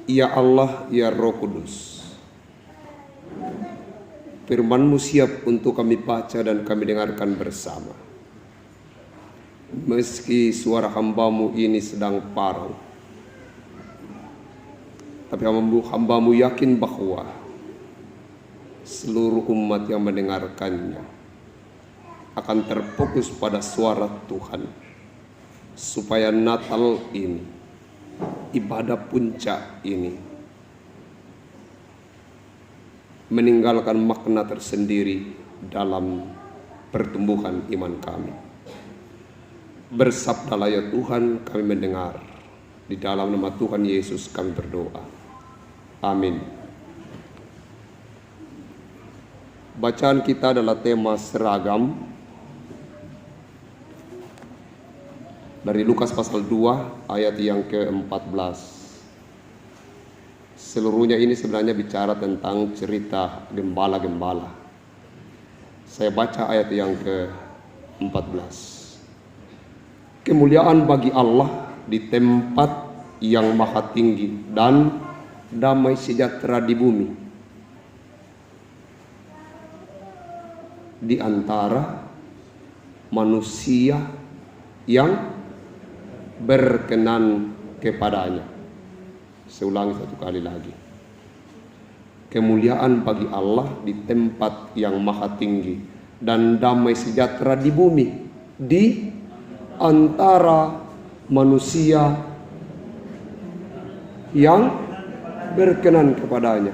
Ya Allah, ya Roh Kudus, firman-Mu siap untuk kami baca dan kami dengarkan bersama. Meski suara hamba-Mu ini sedang parau, tapi hamba-Mu yakin bahwa seluruh umat yang mendengarkannya akan terfokus pada suara Tuhan, supaya Natal ini, ibadah puncak ini, meninggalkan makna tersendiri dalam pertumbuhan iman kami. Bersabdalah ya Tuhan, kami mendengar. Di dalam nama Tuhan Yesus kami berdoa. Amin. Bacaan kita adalah tema seragam dari Lukas pasal 2 ayat yang ke-14. Seluruhnya ini sebenarnya bicara tentang cerita gembala-gembala. Saya baca ayat yang ke-14. Kemuliaan bagi Allah di tempat yang maha tinggi dan damai sejahtera di bumi di antara manusia yang berkenan kepadanya. Saya ulangi satu kali lagi. Kemuliaan bagi Allah di tempat yang maha tinggi dan damai sejahtera di bumi di antara manusia yang berkenan kepadanya.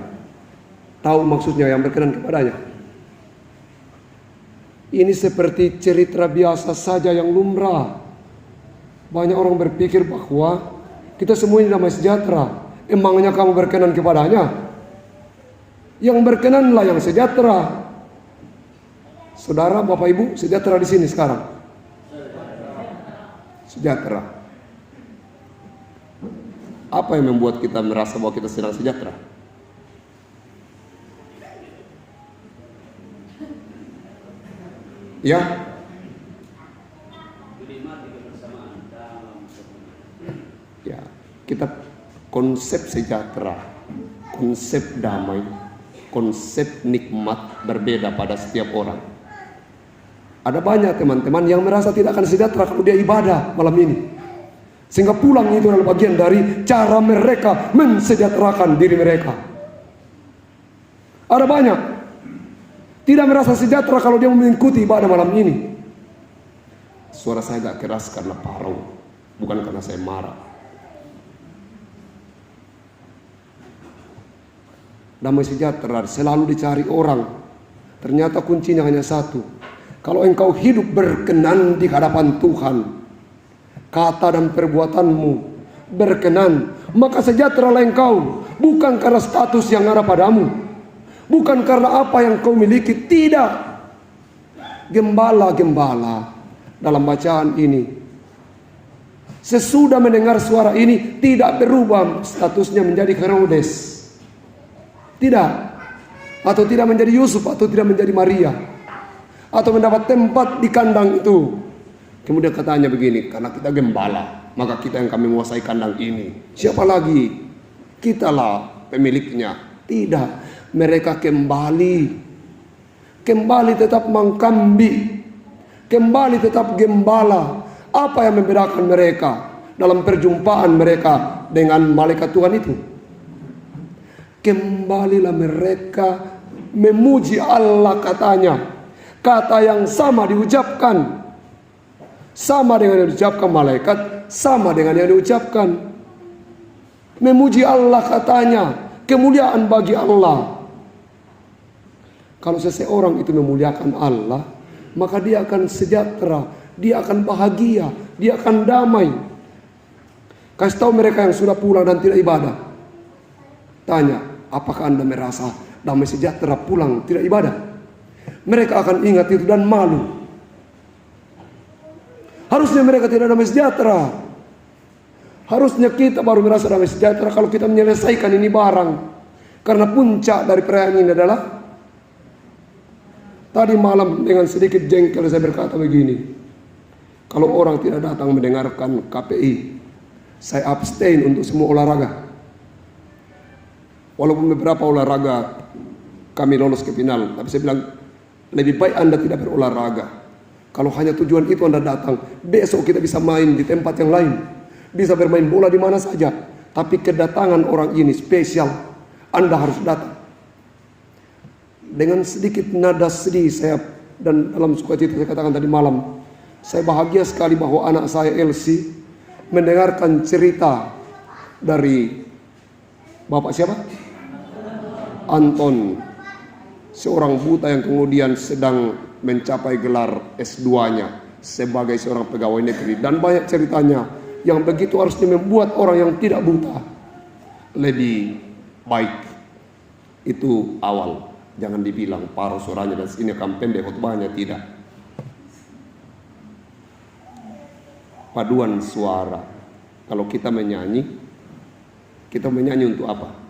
Tahu maksudnya yang berkenan kepadanya? Ini seperti cerita biasa saja yang lumrah. Banyak orang berpikir bahwa kita semua ini damai sejahtera. Emangnya kamu berkenan kepadanya? Yang berkenanlah yang sejahtera. Saudara, Bapak Ibu, sejahtera di sini sekarang? Sejahtera. Apa yang membuat kita merasa bahwa kita sedang sejahtera? Ya, ya, kita konsep sejahtera, konsep damai, konsep nikmat berbeda pada setiap orang. Ada banyak teman-teman yang merasa tidak akan sejahtera kalau dia ibadah malam ini, sehingga pulang itu adalah bagian dari cara mereka mensejahterakan diri mereka. Ada banyak tidak merasa sejahtera kalau dia mengikuti ibadah malam ini. Suara saya agak keras karena parau, bukan karena saya marah. Damai sejahtera selalu dicari orang. Ternyata kuncinya hanya satu. Kalau engkau hidup berkenan di hadapan Tuhan, kata dan perbuatanmu berkenan, maka sejahteralah engkau. Bukan karena status yang ada padamu, bukan karena apa yang kau miliki. Tidak. Gembala-gembala dalam bacaan ini, sesudah mendengar suara ini, tidak berubah statusnya menjadi Herodes. Tidak. Atau tidak menjadi Yusuf, atau tidak menjadi Maria, atau mendapat tempat di kandang itu. Kemudian katanya begini, karena kita gembala, maka kita yang kami menguasai kandang ini. Siapa lagi? Kitalah pemiliknya. Tidak. Mereka kembali tetap mangkambi, kembali tetap gembala. Apa yang membedakan mereka dalam perjumpaan mereka dengan malaikat Tuhan itu? Kembalilah mereka memuji Allah, katanya. Kata yang sama diucapkan, sama dengan yang diucapkan malaikat, sama dengan yang diucapkan. Memuji Allah, katanya. Kemuliaan bagi Allah. Kalau seseorang itu memuliakan Allah, maka dia akan sejahtera, dia akan bahagia, dia akan damai. Kasih tahu mereka yang sudah pulang dan tidak ibadah. Tanya, apakah Anda merasa damai sejahtera pulang tidak ibadah? Mereka akan ingat itu dan malu. Harusnya mereka tidak damai sejahtera. Harusnya kita baru merasa damai sejahtera kalau kita menyelesaikan ini barang. Karena puncak dari perayaan ini adalah, tadi malam dengan sedikit jengkel saya berkata begini, kalau orang tidak datang mendengarkan KPI, saya abstain untuk semua olahraga. Walaupun beberapa olahraga kami lolos ke final, tapi saya bilang lebih baik Anda tidak berolahraga. Kalau hanya tujuan itu Anda datang, besok kita bisa main di tempat yang lain, bisa bermain bola di mana saja. Tapi kedatangan orang ini spesial, Anda harus datang. Dengan sedikit nada sedih saya, dan dalam sukacita saya katakan tadi malam, saya bahagia sekali bahwa anak saya Elsie mendengarkan cerita dari Bapak siapa? Anton, seorang buta yang kemudian sedang mencapai gelar S2-nya sebagai seorang pegawai negeri. Dan banyak ceritanya yang begitu harusnya membuat orang yang tidak buta lebih baik. Itu awal. Jangan dibilang paruh suaranya dan ini akan pendek khotbahnya, tidak. Paduan suara. Kalau kita menyanyi untuk apa?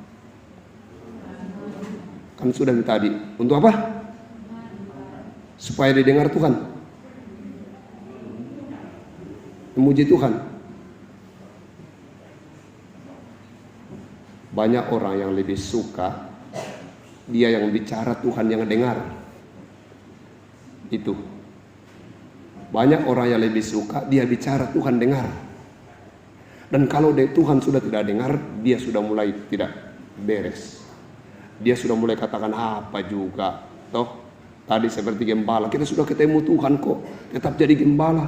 Kan sudah tadi. Untuk apa? Supaya didengar Tuhan. Memuji Tuhan. Banyak orang yang lebih suka dia yang bicara, Tuhan yang dengar. Itu. Banyak orang yang lebih suka dia bicara, Tuhan dengar. Dan kalau Tuhan sudah tidak dengar, dia sudah mulai tidak beres. Dia sudah mulai katakan apa juga. Toh, tadi seperti gembala, kita sudah ketemu Tuhan kok, tetap jadi gembala.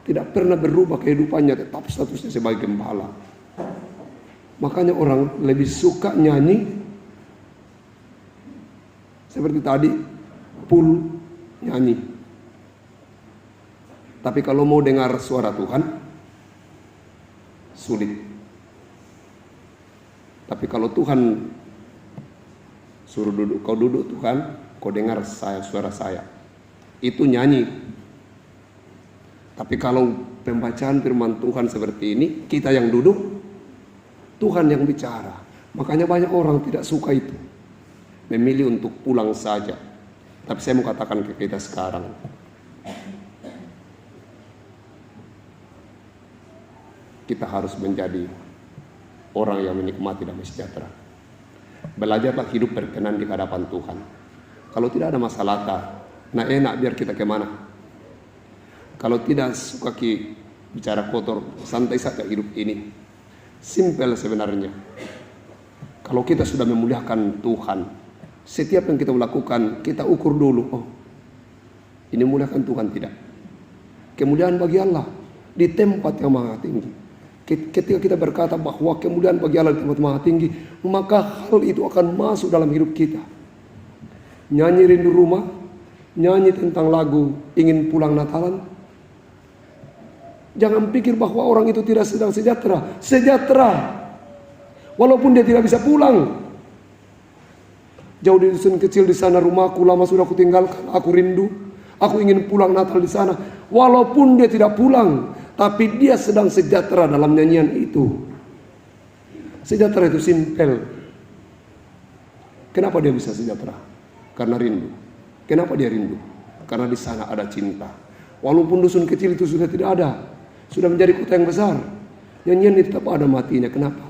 Tidak pernah berubah kehidupannya, tetap statusnya sebagai gembala. Makanya orang lebih suka nyanyi seperti tadi, pool nyanyi. Tapi kalau mau dengar suara Tuhan, sulit. Tapi kalau Tuhan suruh duduk, kau duduk Tuhan, kau dengar suara saya. Itu nyanyi. Tapi kalau pembacaan firman Tuhan seperti ini, kita yang duduk, Tuhan yang bicara. Makanya banyak orang tidak suka itu. Memilih untuk pulang saja. Tapi saya mau katakan ke kita sekarang, kita harus menjadi orang yang menikmati damai sejahtera. Belajarlah hidup berkenan di hadapan Tuhan. Kalau tidak ada masalah, nah enak biar kita kemana. Kalau tidak suka bicara kotor, santai saja hidup ini. Simple sebenarnya. Kalau kita sudah memuliakan Tuhan, setiap yang kita lakukan, kita ukur dulu. Oh, ini muliakan Tuhan tidak? Kemuliaan bagi Allah di tempat yang maha tinggi. Ketika kita berkata bahwa kemuliaan bagi Allah di tempat maha tinggi, maka hal itu akan masuk dalam hidup kita. Nyanyi rindu rumah, nyanyi tentang lagu ingin pulang Natalan. Jangan pikir bahwa orang itu tidak sedang sejahtera. Sejahtera, walaupun dia tidak bisa pulang. Jauh di dusun kecil di sana rumahku, lama sudah aku tinggalkan, aku rindu, aku ingin pulang Natal di sana. Walaupun dia tidak pulang, tapi dia sedang sejahtera dalam nyanyian itu. Sejahtera itu simpel. Kenapa dia bisa sejahtera? Karena rindu. Kenapa dia rindu? Karena di sana ada cinta. Walaupun dusun kecil itu sudah tidak ada, sudah menjadi kota yang besar, nyanyian itu tetap ada matinya. Kenapa?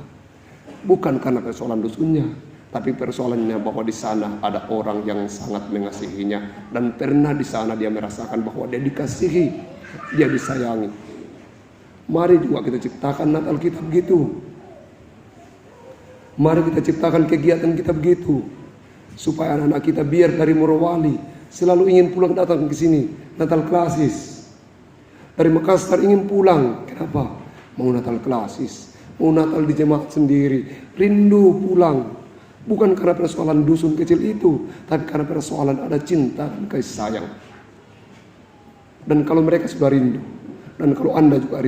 Bukan karena persoalan dusunnya, tapi persoalannya bahwa di sana ada orang yang sangat mengasihinya, dan pernah di sana dia merasakan bahwa dia dikasihi, dia disayangi. Mari juga kita ciptakan Natal kita begitu. Mari kita ciptakan kegiatan kita begitu, supaya anak-anak kita biar dari Morowali selalu ingin pulang datang ke sini. Natal klasis. Dari Makassar ingin pulang. Kenapa? Mau Natal klasis, mau Natal di jemaat sendiri, rindu pulang. Bukan karena persoalan dusun kecil itu, tapi karena persoalan ada cinta dan kasih sayang. Dan kalau mereka sudah rindu, dan kalau Anda juga rindu,